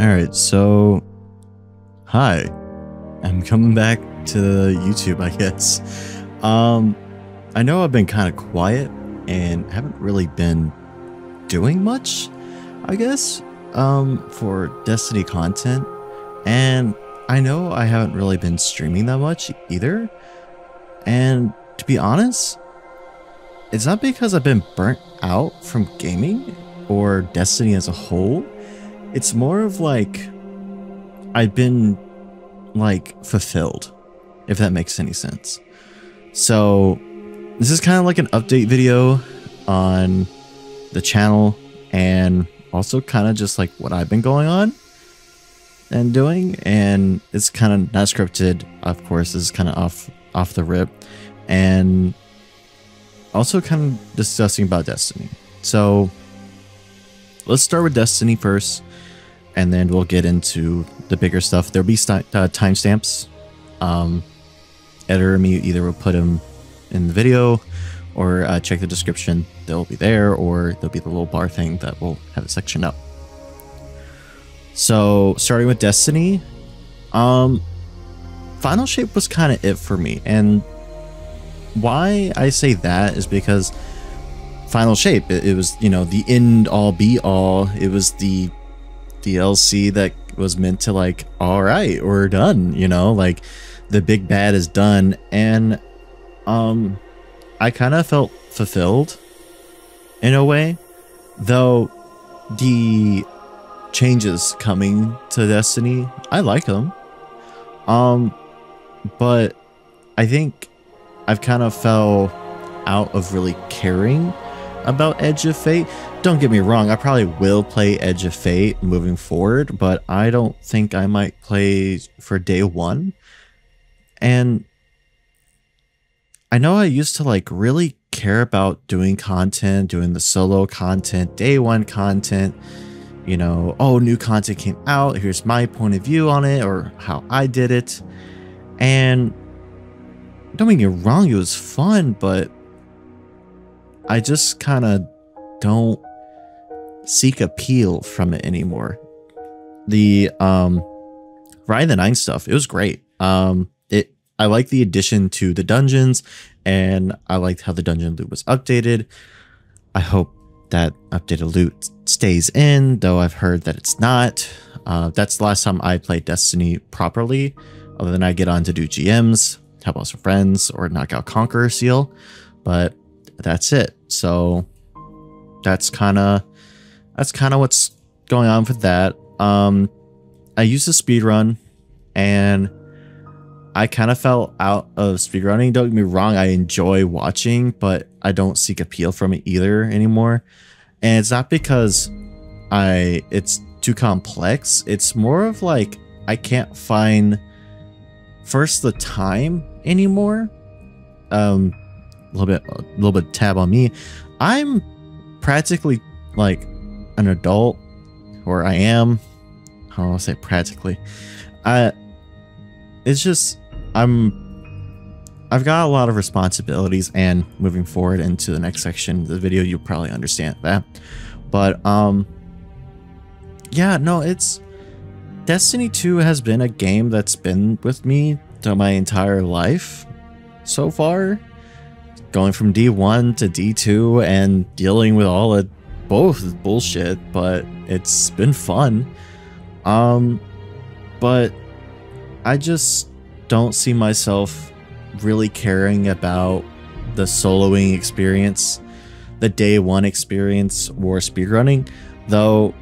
Alright, so hi. I'm coming back to YouTube, I guess. I know I've been kind of quiet and haven't really been doing much, I guess, for Destiny content. And I know I haven't really been streaming that much either. And to be honest, it's not because I've been burnt out from gaming or Destiny as a whole. It's more of like I've been like fulfilled, if that makes any sense. So this is kind of like an update video on the channel and also kind of just like what I've been going on and doing, and it's kind of not scripted, of course. This is kind of off the rip, and also kind of discussing about Destiny. So let's start with Destiny first, and then we'll get into the bigger stuff. There'll be timestamps. Editor me either will put them in the video or check the description. They'll be there, or there'll be the little bar thing that will have a section up. So starting with Destiny, Final Shape was kind of it for me, and why I say that is because Final Shape, it was, you know, the end all be all. It was the DLC that was meant to like, all right, we're done, you know, like the big bad is done. And I kind of felt fulfilled in a way, though the changes coming to Destiny, I like them, but I think I've kind of fell out of really caring about Edge of Fate. Don't get me wrong, I probably will play Edge of Fate moving forward, but I don't think I might play for day one. And I know I used to like really care about doing content, doing the solo content, day one content, you know, oh, new content came out, here's my point of view on it or how I did it. And don't get me wrong, it was fun, but I just kind of don't seek appeal from it anymore. The Ride the Nine stuff, it was great. I like the addition to the dungeons, and I liked how the dungeon loot was updated. I hope that updated loot stays in, though I've heard that it's not. That's the last time I played Destiny properly, other than I get on to do GMs, help out some friends, or knock out Conqueror Seal, but that's it. So that's kind of what's going on with that. I used a speedrun, and I kind of fell out of speedrunning. Don't get me wrong, I enjoy watching, but I don't seek appeal from it either anymore. And it's not because it's too complex. It's more of like I can't find first the time anymore. A little bit tab on me. I'm practically like an adult, or I am. How do I say practically? It's just I've got a lot of responsibilities, and moving forward into the next section of the video, you'll probably understand that. But yeah, no, it's Destiny 2 has been a game that's been with me through my entire life so far, going from D1 to D2 and dealing with all of both bullshit, but it's been fun. But I just don't see myself really caring about the soloing experience, the day one experience, or speedrunning, though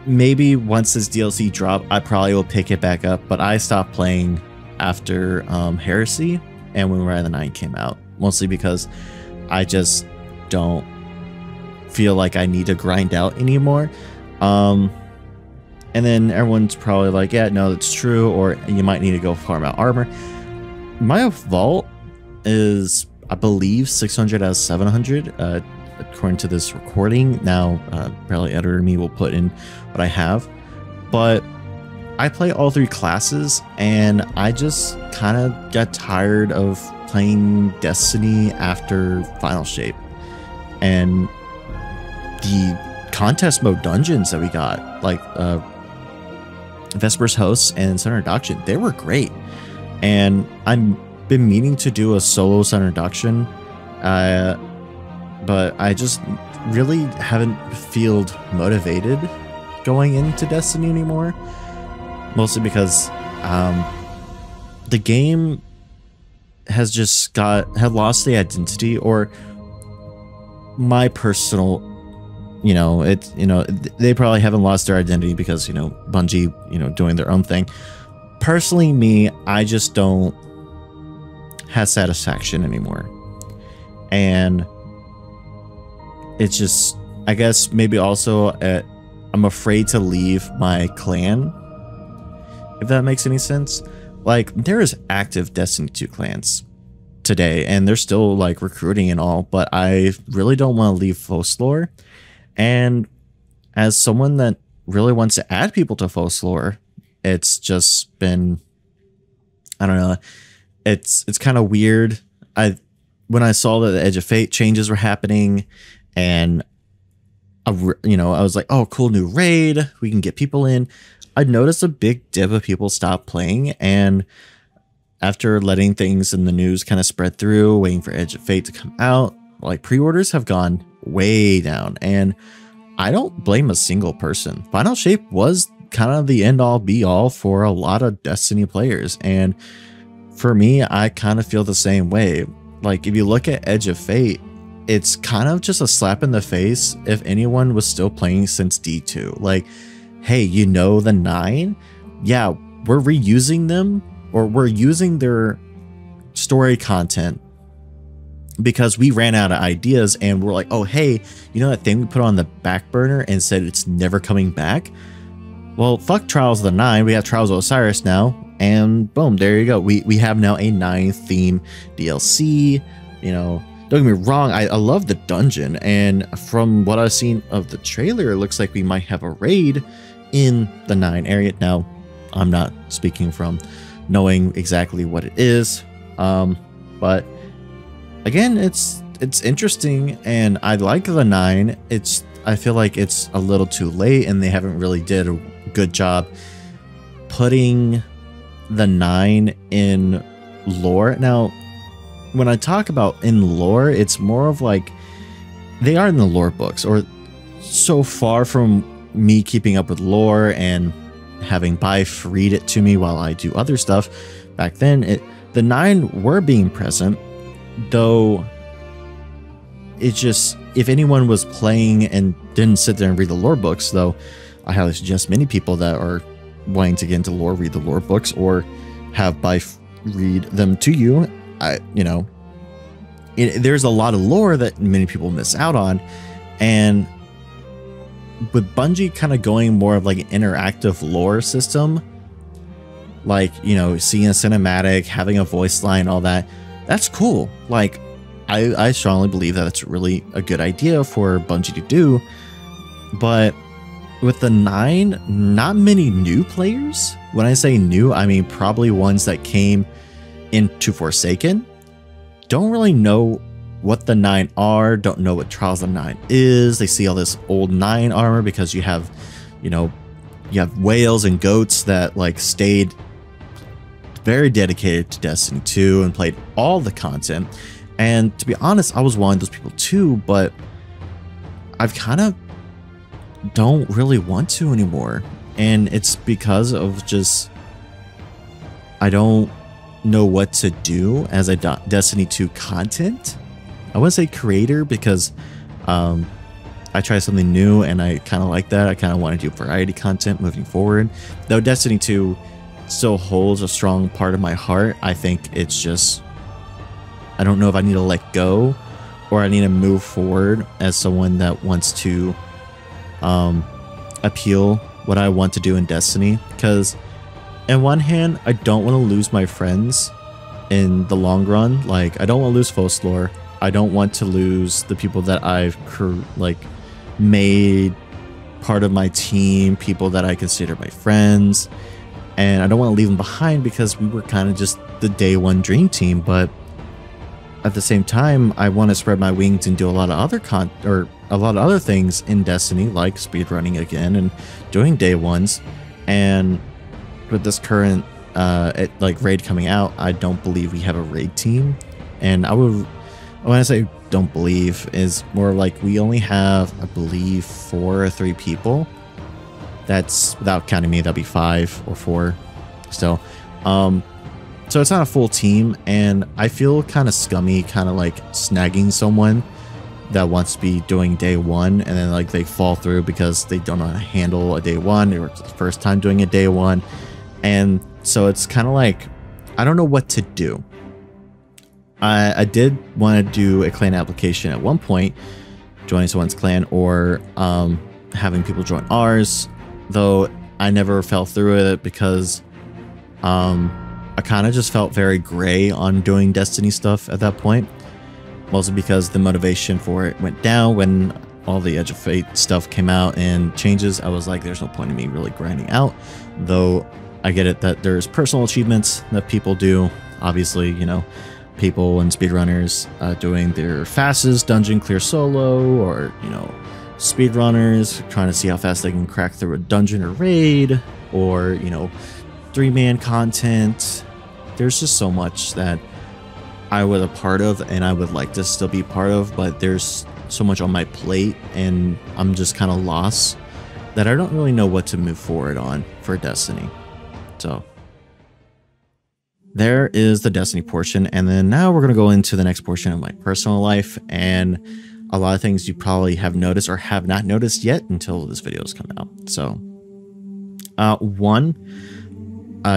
maybe once this DLC drop, I probably will pick it back up. But I stopped playing after Heresy and when Ride the Nine came out, mostly because I just don't feel like I need to grind out anymore. And then everyone's probably like, yeah, no, that's true, or you might need to go farm out armor. My vault is, I believe, 600 out of 700, according to this recording. Now, probably editor me will put in what I have. But I play all three classes, and I just kind of got tired of playing Destiny after Final Shape. And the contest mode dungeons that we got, like Vespers Hosts and Sun Introduction, they were great. And I've been meaning to do a solo Sun Introduction, but I just really haven't felt motivated going into Destiny anymore. Mostly because the game has just had lost the identity, or my personal, they probably haven't lost their identity because, Bungie, doing their own thing. Personally, me, I just don't have satisfaction anymore. And it's just, I guess maybe also I'm afraid to leave my clan, if that makes any sense. Like, there is active Destiny 2 clans today, and they're still like recruiting and all, but I really don't want to leave Folklore. And as someone that really wants to add people to Folklore, it's just been, I don't know, it's kind of weird. When I saw that the Edge of Fate changes were happening, and I was like, oh, cool, new raid, we can get people in. I noticed a big dip of people stop playing, and after letting things in the news kind of spread through, waiting for Edge of Fate to come out, like, pre-orders have gone way down, and I don't blame a single person. Final Shape was kind of the end-all be-all for a lot of Destiny players, and for me, I kind of feel the same way. Like, if you look at Edge of Fate, it's kind of just a slap in the face if anyone was still playing since D2. Like, hey, the 9? Yeah, we're reusing them, or we're using their story content because we ran out of ideas, and we're like, oh, hey, that thing we put on the back burner and said it's never coming back? Well, fuck Trials of the 9. We have Trials of Osiris now, and boom, there you go. We have now a 9 theme DLC. Don't get me wrong, I love the dungeon, and from what I've seen of the trailer, it looks like we might have a raid in the 9 area. Now, I'm not speaking from knowing exactly what it is, but again, it's interesting, and I like the 9. I feel like it's a little too late, and they haven't really did a good job putting the 9 in lore. Now, when I talk about in lore, it's more of like they are in the lore books, or so far from me keeping up with lore and having Bife read it to me while I do other stuff. Back then, the 9 were being present, though it just, if anyone was playing and didn't sit there and read the lore books, though, I highly suggest many people that are wanting to get into lore read the lore books, or have Bife read them to you. There's a lot of lore that many people miss out on, and with Bungie kind of going more of like an interactive lore system, like, seeing a cinematic, having a voice line, all that, that's cool. Like, I strongly believe that it's really a good idea for Bungie to do, but with the 9, not many new players. When I say new, I mean probably ones that came into Forsaken, don't really know what the 9 are, don't know what Trials of the 9 is. They see all this old 9 armor because you have whales and goats that like stayed very dedicated to Destiny 2 and played all the content. And to be honest, I was one of those people too, but I've kind of don't really want to anymore. And it's because of just, I don't know what to do as a Destiny 2 content. I wouldn't say creator, because I try something new and I kind of like that. I kind of want to do variety content moving forward. Though Destiny 2 still holds a strong part of my heart, I think it's just, I don't know if I need to let go or I need to move forward as someone that wants to appeal what I want to do in Destiny. Because on one hand, I don't want to lose my friends in the long run. Like, I don't want to lose Folklore. I don't want to lose the people that I've made part of my team, people that I consider my friends, and I don't want to leave them behind because we were kind of just the day one dream team. But at the same time, I want to spread my wings and do a lot of other things in Destiny, like speedrunning again and doing day ones. And with this current like raid coming out, I don't believe we have a raid team. And when I say don't believe, is more like we only have, I believe, 4 or 3 people. That's without counting me, that'd be 5 or 4 still. So it's not a full team, and I feel kind of scummy, kind of like snagging someone that wants to be doing day 1, and then like they fall through because they don't know how to handle a day 1, or it's the first time doing a day 1. And so it's kind of like, I don't know what to do. I did want to do a clan application at one point, joining someone's clan, or having people join ours, though I never fell through with it because I kind of just felt very gray on doing Destiny stuff at that point. Mostly because the motivation for it went down when all the Edge of Fate stuff came out and changes. I was like, there's no point in me really grinding out, though I get it that there's personal achievements that people do. Obviously, you know, people and speedrunners doing their fastest dungeon clear solo, or, you know, speedrunners trying to see how fast they can crack through a dungeon or raid, or, you know, 3-man content. There's just so much that I was a part of and I would like to still be part of, but there's so much on my plate and I'm just kind of lost that I don't really know what to move forward on for Destiny. So there is the Destiny portion, and then now we're going to go into the next portion of my personal life, and a lot of things you probably have noticed or have not noticed yet until this video has come out. So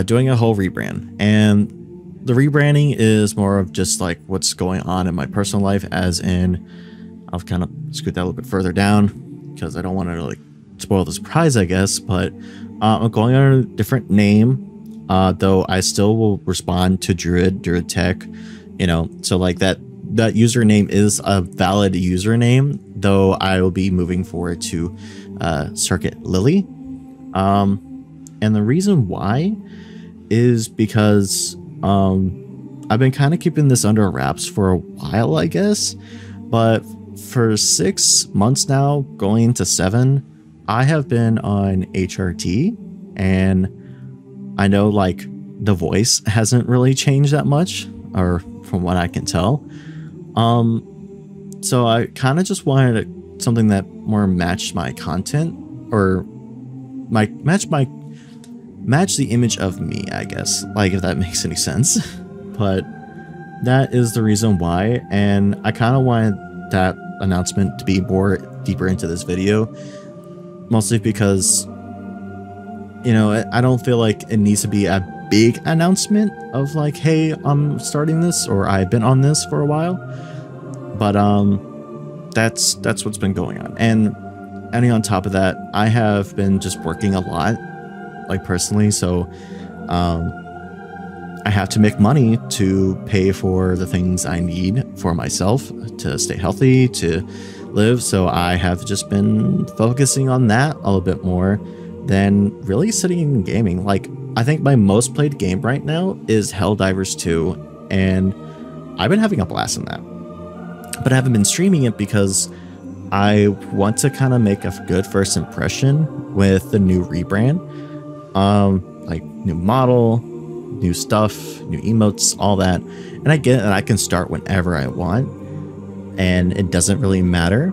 doing a whole rebrand, and the rebranding is more of just like what's going on in my personal life, as in I'll kind of scoot that a little bit further down because I don't want to like spoil the surprise, I guess, but I'm going under a different name, though I still will respond to Druid Tech, you know, so like that username is a valid username, though I will be moving forward to Circuit Lily. And the reason why is because I've been kind of keeping this under wraps for a while, I guess, but for 6 months now, going into 7, I have been on HRT, and I know like the voice hasn't really changed that much, or from what I can tell. So I kind of just wanted something that more matched my content, or match the image of me, I guess, like if that makes any sense. But that is the reason why, and I kind of wanted that announcement to be more deeper into this video, mostly because, you know, I don't feel like it needs to be a big announcement of like, hey, I'm starting this, or I've been on this for a while. But that's what's been going on. And on top of that, I have been just working a lot, like personally, so I have to make money to pay for the things I need for myself to stay healthy, to live. So I have just been focusing on that a little bit more than really sitting in gaming. Like, I think my most played game right now is Helldivers 2, and I've been having a blast in that. But I haven't been streaming it because I want to kind of make a good first impression with the new rebrand. Like new model, new stuff, new emotes, all that. And I get it, and I can start whenever I want, and it doesn't really matter,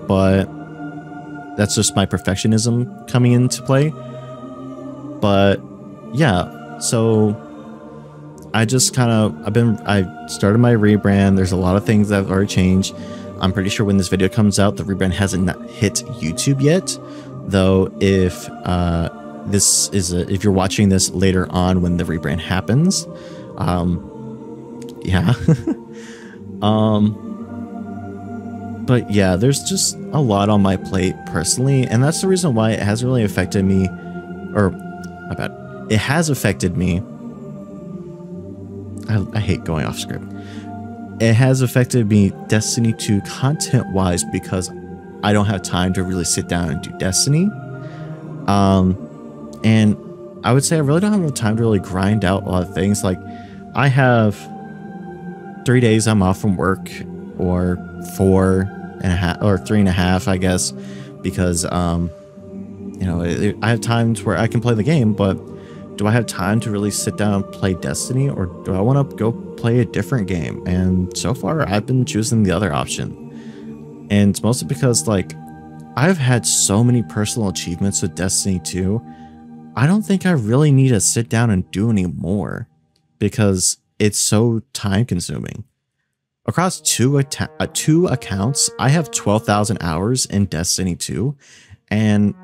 but that's just my perfectionism coming into play. But yeah, so I just kind of, I started my rebrand. There's a lot of things that have already changed. I'm pretty sure when this video comes out, the rebrand hasn't hit YouTube yet, though if if you're watching this later on when the rebrand happens, yeah. But yeah, there's just a lot on my plate personally, and that's the reason why it hasn't really affected me, or my bad, it has affected me. I hate going off script. It has affected me Destiny 2 content wise, because I don't have time to really sit down and do Destiny. And I would say I really don't have enough time to really grind out a lot of things. Like, I have 3 days I'm off from work, or 4.5 or 3.5, I guess, because you know, I have times where I can play the game, but do I have time to really sit down and play Destiny, or do I want to go play a different game? And so far, I've been choosing the other option. And it's mostly because, like, I've had so many personal achievements with Destiny 2. I don't think I really need to sit down and do any more because it's so time consuming. Across two accounts, I have 12,000 hours in Destiny 2, and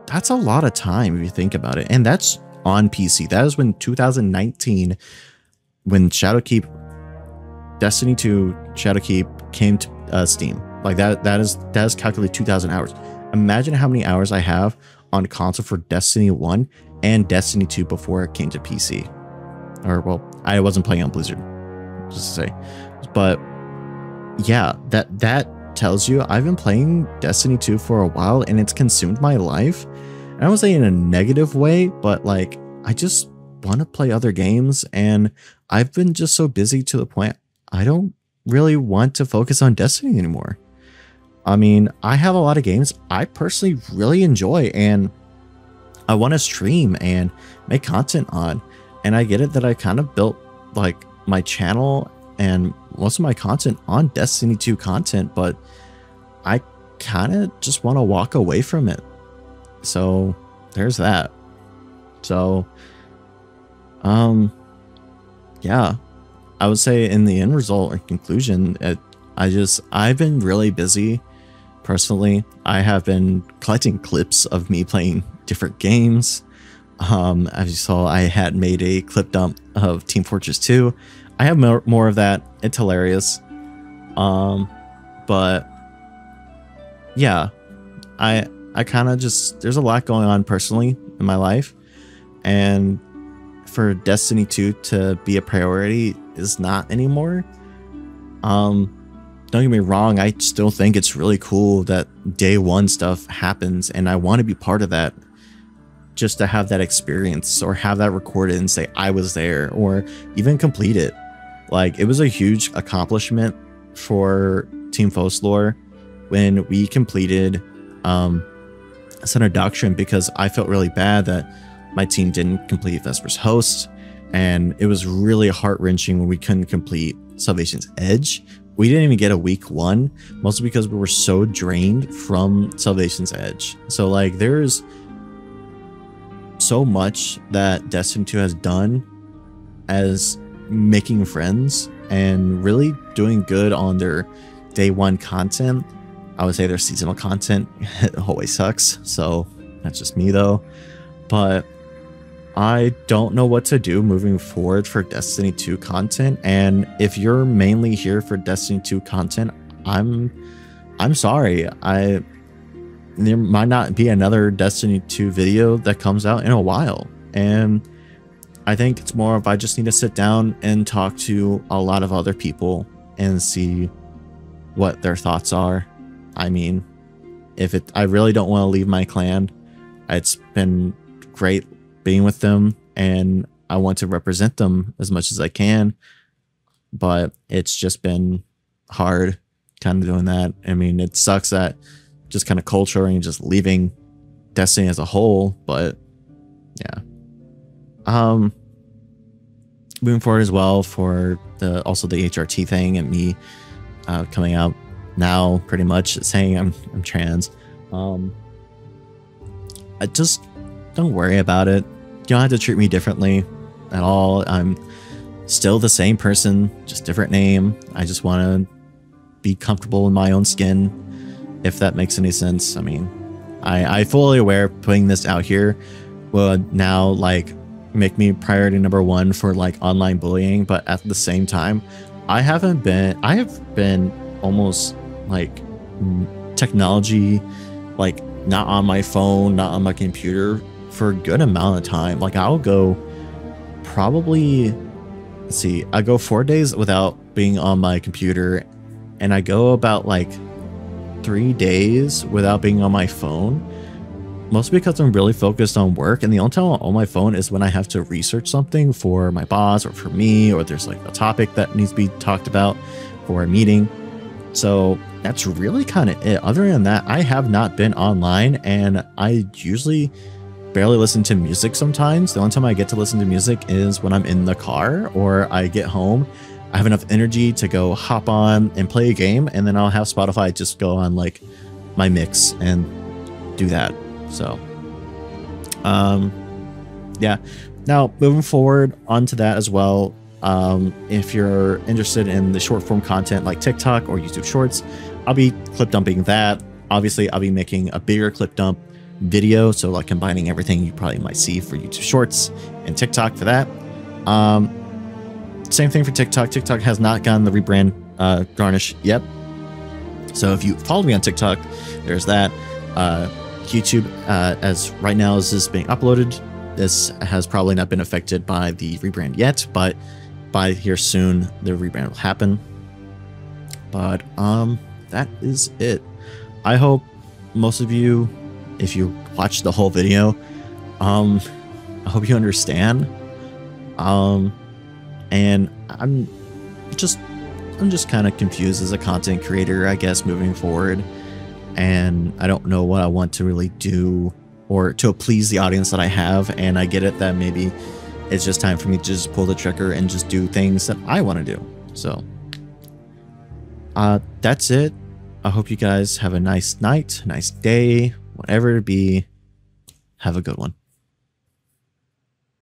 that's a lot of time if you think about it. And that's on PC. That is when 2019, when Shadowkeep, Destiny 2 Shadowkeep came to Steam. Like that is calculated 2,000 hours. Imagine how many hours I have on console for Destiny 1 and Destiny 2 before it came to PC. Or, well, I wasn't playing on Blizzard, just to say. But yeah, that tells you I've been playing Destiny 2 for a while, and it's consumed my life. And I don't say in a negative way, but like, I just want to play other games, and I've been just so busy to the point I don't really want to focus on Destiny anymore. I mean, I have a lot of games I personally really enjoy, and I want to stream and make content on. And I get it that I kind of built like my channel and most of my content on Destiny 2 content, but I kind of just want to walk away from it. So there's that. So, yeah, I would say in the end result or conclusion, I've been really busy personally. I have been collecting clips of me playing different games. As you saw, I had made a clip dump of Team Fortress 2. I have more of that. It's hilarious. But yeah, I kind of just, there's a lot going on personally in my life, and for Destiny 2 to be a priority is not anymore. Don't get me wrong, I still think it's really cool that day one stuff happens, and I want to be part of that, just to have that experience or have that recorded and say I was there, or even complete it. Like, it was a huge accomplishment for Team Folklore when we completed Center Doctrine, because I felt really bad that my team didn't complete Vesper's Host, and it was really heart-wrenching when we couldn't complete Salvation's Edge. We didn't even get a week 1, mostly because we were so drained from Salvation's Edge. So like, there's so much that Destiny 2 has done as making friends and really doing good on their day one content. I would say their seasonal content always sucks, so that's just me though. But I don't know what to do moving forward for Destiny 2 content, and if you're mainly here for Destiny 2 content, I'm sorry. There might not be another Destiny 2 video that comes out in a while, and I think it's more of I just need to sit down and talk to a lot of other people and see what their thoughts are. I mean, I really don't want to leave my clan. It's been great being with them, and I want to represent them as much as I can, but it's just been hard kind of doing that. I mean, it sucks that just kind of culturing and just leaving Destiny as a whole, but yeah. Moving forward as well for also the HRT thing, and me coming out now pretty much saying I'm trans. I just don't worry about it. You don't have to treat me differently at all. I'm still the same person, just different name. I just want to be comfortable in my own skin, if that makes any sense. I mean, I fully aware putting this out here would now like make me priority number 1 for like online bullying, but at the same time, I have been almost like technology, like not on my phone, not on my computer for a good amount of time. Like, I'll go probably, let's see, I go 4 days without being on my computer, and I go about like 3 days without being on my phone, mostly because I'm really focused on work, and the only time I'm on my phone is when I have to research something for my boss or for me, or there's like a topic that needs to be talked about for a meeting. So that's really kind of it. Other than that, I have not been online, and I usually barely listen to music sometimes. The only time I get to listen to music is when I'm in the car or I get home. I have enough energy to go hop on and play a game, and then I'll have Spotify just go on like my mix and do that. So, yeah. Now, moving forward onto that as well, if you're interested in the short form content like TikTok or YouTube Shorts, I'll be clip dumping that. Obviously, I'll be making a bigger clip dump video, so like combining everything you probably might see for YouTube Shorts and TikTok for that. Same thing for TikTok. TikTok has not gotten the rebrand garnish yet. So if you follow me on TikTok, there's that. YouTube, as right now as this is being uploaded, this has probably not been affected by the rebrand yet, but by here soon, the rebrand will happen. But that is it. I hope most of you, if you watch the whole video, I hope you understand. And I'm just kind of confused as a content creator, I guess, moving forward. And I don't know what I want to really do or to please the audience that I have. And I get it that maybe it's just time for me to just pull the trigger and just do things that I want to do. So that's it. I hope you guys have a nice night, nice day, whatever it be. Have a good one.